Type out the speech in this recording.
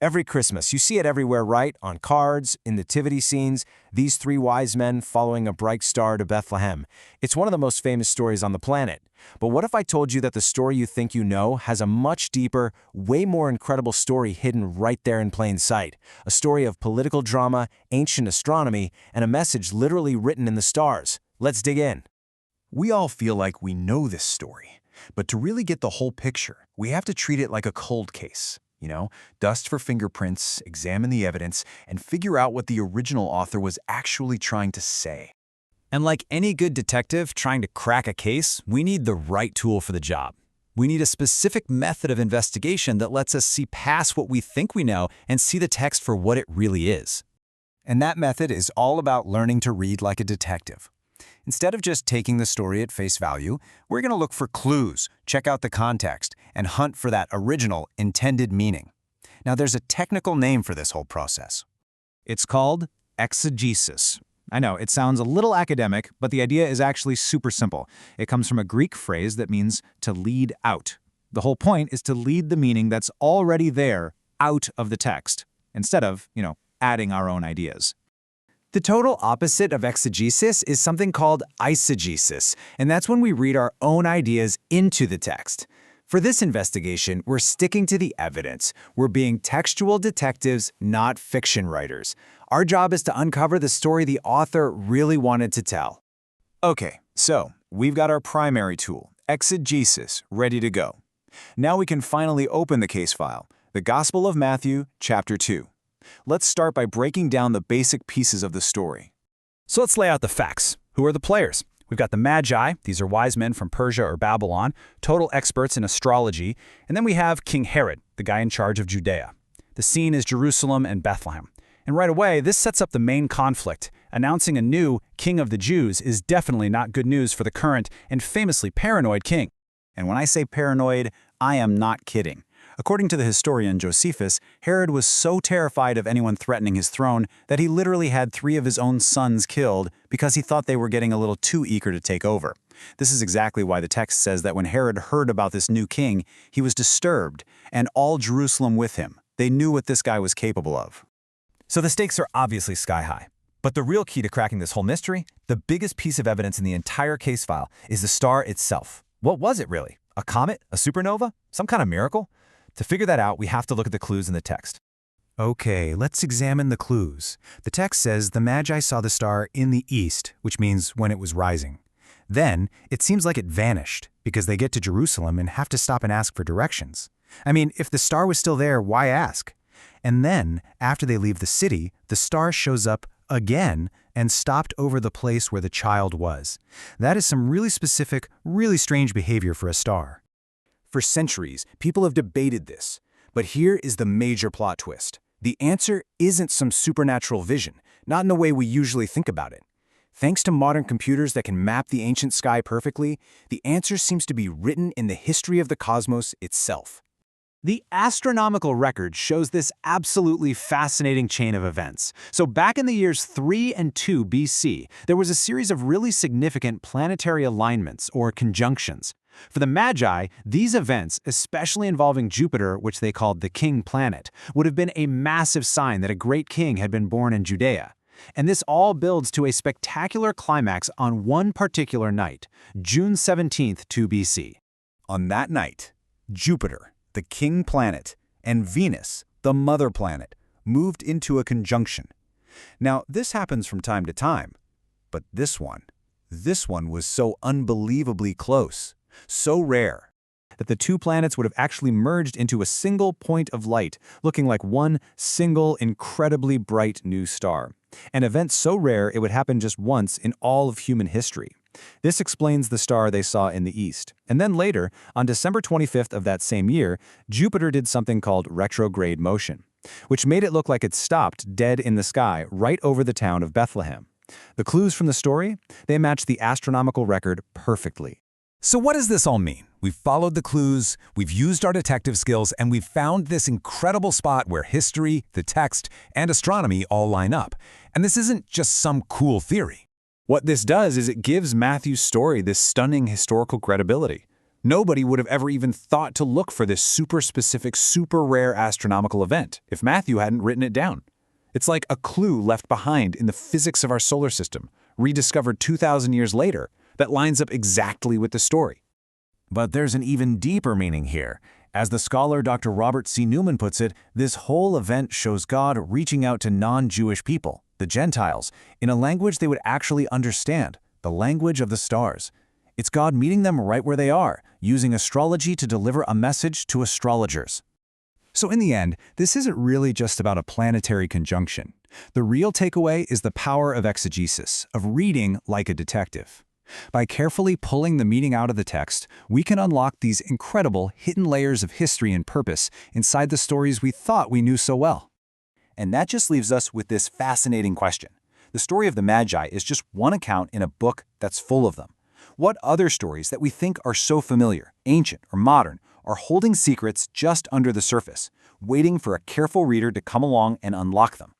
Every Christmas, you see it everywhere, right? On cards, in nativity scenes, these three wise men following a bright star to Bethlehem. It's one of the most famous stories on the planet. But what if I told you that the story you think you know has a much deeper, way more incredible story hidden right there in plain sight? A story of political drama, ancient astronomy, and a message literally written in the stars. Let's dig in. We all feel like we know this story, but to really get the whole picture, we have to treat it like a cold case. Dust for fingerprints, examine the evidence, and figure out what the original author was actually trying to say. And like any good detective trying to crack a case, we need the right tool for the job. We need a specific method of investigation that lets us see past what we think we know and see the text for what it really is. And that method is all about learning to read like a detective. Instead of just taking the story at face value, we're going to look for clues, check out the context, and hunt for that original intended meaning. Now, there's a technical name for this whole process. It's called exegesis. I know, it sounds a little academic, but the idea is actually super simple. It comes from a Greek phrase that means to lead out. The whole point is to lead the meaning that's already there out of the text, instead of, adding our own ideas. The total opposite of exegesis is something called eisegesis, and that's when we read our own ideas into the text. For this investigation, we're sticking to the evidence. We're being textual detectives, not fiction writers. Our job is to uncover the story the author really wanted to tell. Okay, so we've got our primary tool, exegesis, ready to go. Now we can finally open the case file, the Gospel of Matthew, chapter 2. Let's start by breaking down the basic pieces of the story. So let's lay out the facts. Who are the players? We've got the Magi, these are wise men from Persia or Babylon, total experts in astrology, and then we have King Herod, the guy in charge of Judea. The scene is Jerusalem and Bethlehem. And right away, this sets up the main conflict. Announcing a new king of the Jews is definitely not good news for the current and famously paranoid king. And when I say paranoid, I am not kidding. According to the historian Josephus, Herod was so terrified of anyone threatening his throne that he literally had 3 of his own sons killed because he thought they were getting a little too eager to take over. This is exactly why the text says that when Herod heard about this new king, he was disturbed, and all Jerusalem with him. They knew what this guy was capable of. So the stakes are obviously sky high. But the real key to cracking this whole mystery, the biggest piece of evidence in the entire case file, is the star itself. What was it really? A comet? A supernova? Some kind of miracle? To figure that out, we have to look at the clues in the text. Okay, let's examine the clues. The text says the Magi saw the star in the east, which means when it was rising. Then, it seems like it vanished, because they get to Jerusalem and have to stop and ask for directions. I mean, if the star was still there, why ask? And then, after they leave the city, the star shows up again and stopped over the place where the child was. That is some really specific, really strange behavior for a star. For centuries, people have debated this. But here is the major plot twist. The answer isn't some supernatural vision, not in the way we usually think about it. Thanks to modern computers that can map the ancient sky perfectly, the answer seems to be written in the history of the cosmos itself. The astronomical record shows this absolutely fascinating chain of events. So back in the years 3 and 2 BC, there was a series of really significant planetary alignments or conjunctions. For the Magi, these events, especially involving Jupiter, which they called the king planet, would have been a massive sign that a great king had been born in Judea. And this all builds to a spectacular climax on one particular night, June 17th, 2 BC. On that night, Jupiter, the king planet, and Venus, the mother planet, moved into a conjunction. Now, this happens from time to time, but this one was so unbelievably close, so rare, that the two planets would have actually merged into a single point of light, looking like one single, incredibly bright new star. An event so rare it would happen just once in all of human history. This explains the star they saw in the east. And then later, on December 25th of that same year, Jupiter did something called retrograde motion, which made it look like it stopped dead in the sky right over the town of Bethlehem. The clues from the story? They match the astronomical record perfectly. So what does this all mean? We've followed the clues, we've used our detective skills, and we've found this incredible spot where history, the text, and astronomy all line up. And this isn't just some cool theory. What this does is it gives Matthew's story this stunning historical credibility. Nobody would have ever even thought to look for this super specific, super rare astronomical event if Matthew hadn't written it down. It's like a clue left behind in the physics of our solar system, rediscovered 2,000 years later, that lines up exactly with the story. But there's an even deeper meaning here. As the scholar Dr. Robert C. Newman puts it, this whole event shows God reaching out to non-Jewish people, the Gentiles, in a language they would actually understand, the language of the stars. It's God meeting them right where they are, using astrology to deliver a message to astrologers. So in the end, this isn't really just about a planetary conjunction. The real takeaway is the power of exegesis, of reading like a detective. By carefully pulling the meaning out of the text, we can unlock these incredible hidden layers of history and purpose inside the stories we thought we knew so well. And that just leaves us with this fascinating question. The story of the Magi is just one account in a book that's full of them. What other stories that we think are so familiar, ancient, or modern are holding secrets just under the surface, waiting for a careful reader to come along and unlock them?